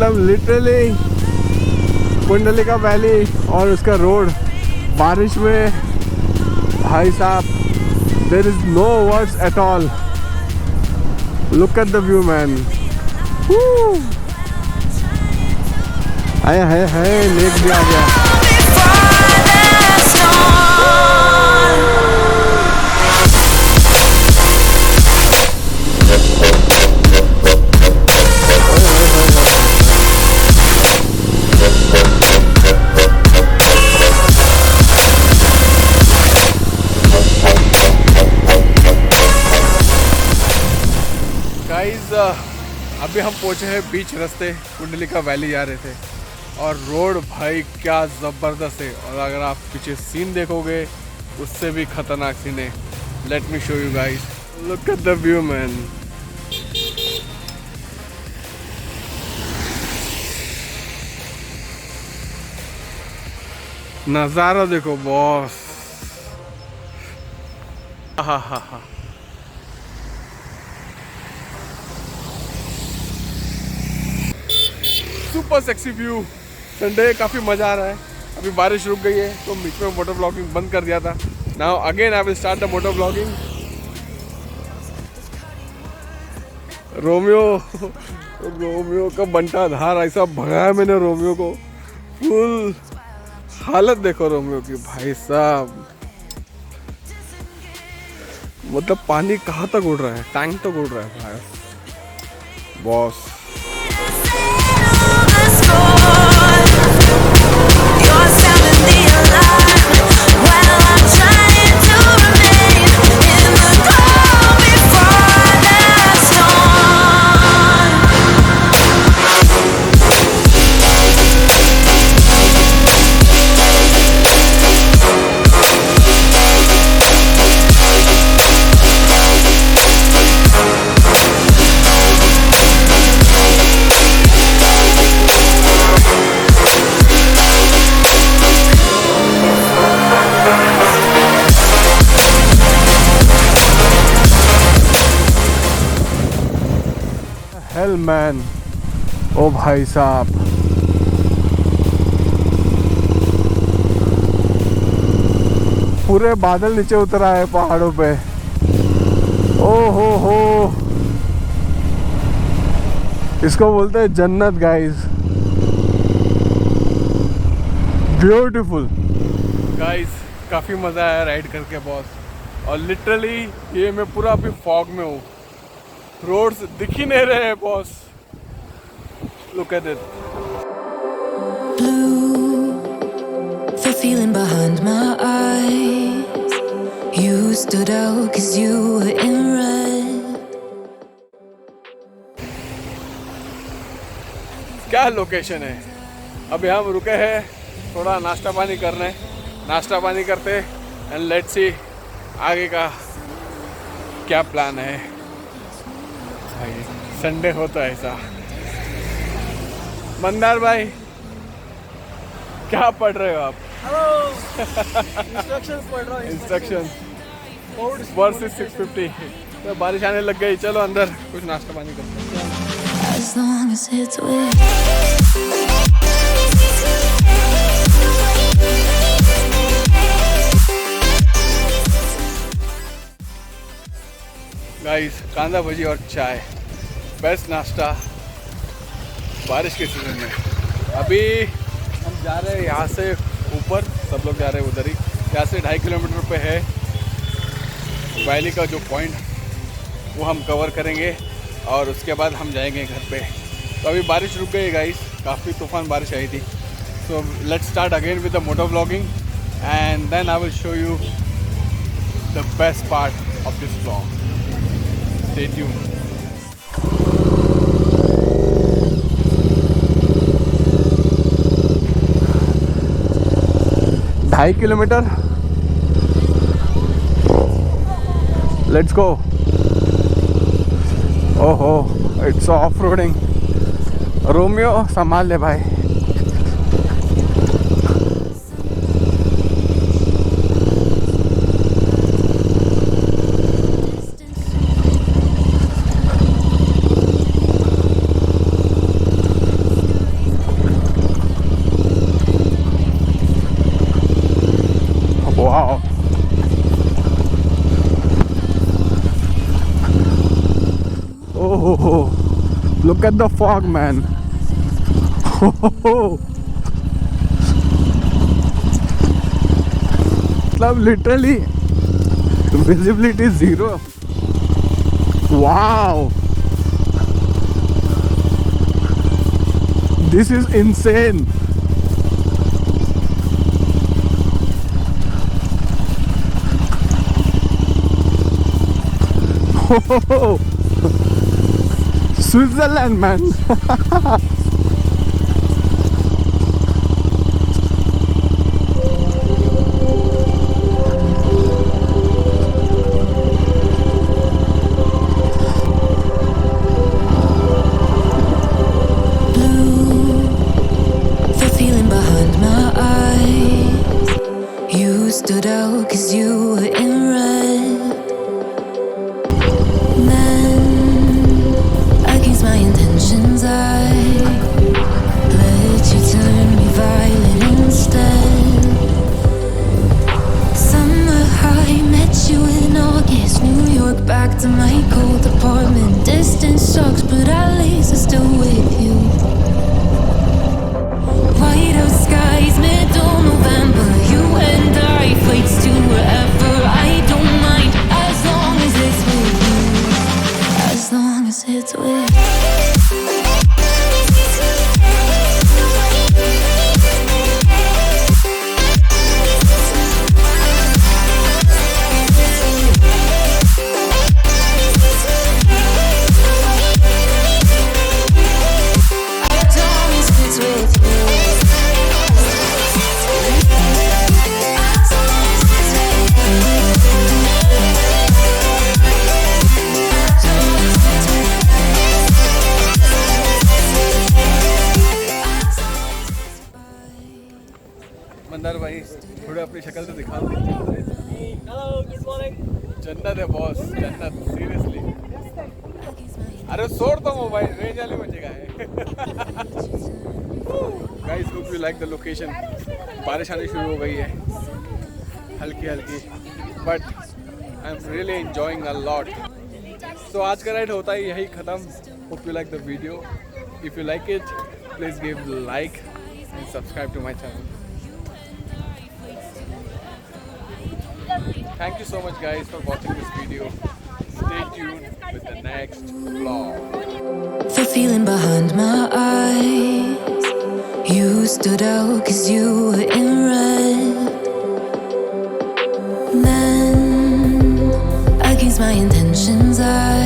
मतलब literally Kundalika valley और उसका रोड बारिश में, भाई साहब, there is no words at all. Look at the view man. हाय लेक भी आ गया. गाइस अभी हम पहुंचे हैं बीच रास्ते, कुंडलिका वैली जा रहे थे और रोड भाई क्या ज़बरदस्त है. और अगर आप पीछे सीन देखोगे उससे भी खतरनाक सीन है. Let me show you guys. Look at the view man. नज़ारा देखो बॉस. हा. Super sexy view. संडे काफ़ी मज़ा आ रहा है. अभी बारिश रुक गई है तो बीच में मोटर ब्लॉगिंग बंद कर दिया था. Now again I will start the motor blogging. Romeo का बंटा धार ऐसा भगाया मैंने रोमियो को. फुल हालत देखो रोमियो की भाई साहब. मतलब पानी कहाँ तक उड़ रहा है, टैंक तक उड़ रहा है भाई बॉस. Hello man. ओ भाई साहब, पूरे बादल नीचे उतर आए पहाड़ों पे. ओ हो, इसको बोलते हैं जन्नत गाइस. Beautiful guys. काफ़ी मज़ा आया राइड करके बॉस. और लिटरली ये मैं पूरा अभी फॉग में हूँ. रोड्स दिख ही नहीं रहे हैं boss. Look at it. Blue, the feeling behind my eyes. You stood out 'cause you were in red. क्या लोकेशन है. अभी हम रुके हैं थोड़ा नाश्ता पानी करने. नाश्ता पानी करते एंड लेट्स सी आगे का क्या प्लान है. संडे होता है ऐसा. मंदार भाई क्या पढ़ रहे हो आप? इंस्ट्रक्शंस पढ़ रहा हूँ. इंस्ट्रक्शंस. वर्स 650. तो बारिश आने लग गई. चलो अंदर कुछ नाश्ता पानी करते हैं. As long as it's with. Guys कांदा भजी और चाय, बेस्ट नाश्ता बारिश के सीज़न में. अभी हम जा रहे हैं यहाँ से ऊपर. सब लोग जा रहे हैं उधर ही. यहाँ से 2.5 किलोमीटर पे है वैली का जो पॉइंट, वो हम कवर करेंगे और उसके बाद हम जाएंगे घर पे. तो अभी बारिश रुक गई गाइस. काफ़ी तूफान बारिश आई थी. So let's start again with the motor vlogging and then I will show you the best part of this vlog. Stay tuned. 2.5 kilometre. Let's go. ओहो, इट्स ऑफ रोडिंग. रोमियो संभाल ले भाई. Look at the fog, man. मतलब literally visibility is zero. Wow, this is insane. Switzerland, man. The feeling behind my eyes. You stood out 'cause you were in red. Then, against my intentions, I let you turn me violet instead. Summer high, met you in August. New York, back to my cold apartment. Distance sucks, but at least I'm still with you. White out skies, middle November. You and I, flights to wherever. I don't mind, as long as it's with you. As long as it's with you. Mandar भाई थोड़े अपनी शक्ल तो दिखा। Hello, good morning. जन्नत है boss, जन्नत seriously. अरे छोड़ दो मोबाइल, रेंज वाली जगह है। Guys hope you like the location. बारिश आनी शुरू हो गई है हल्की हल्की, but I am really enjoying a lot. So आज का राइड होता है यही ख़त्म। Hope you like the video. If you like it please give like and subscribe to my channel. Thank you so much guys for watching this video. Stay tuned with the next vlog. The feeling behind my eyes. You stood out 'cause you were in red. Then, against my intentions, I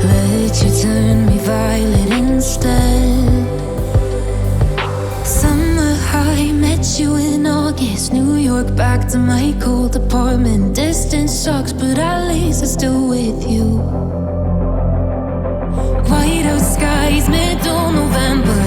let you turn me violet instead. Summer high, met you in August. New York, back to my cold apartment. Distance sucks, but at least I'm still with you. White out skies, middle November.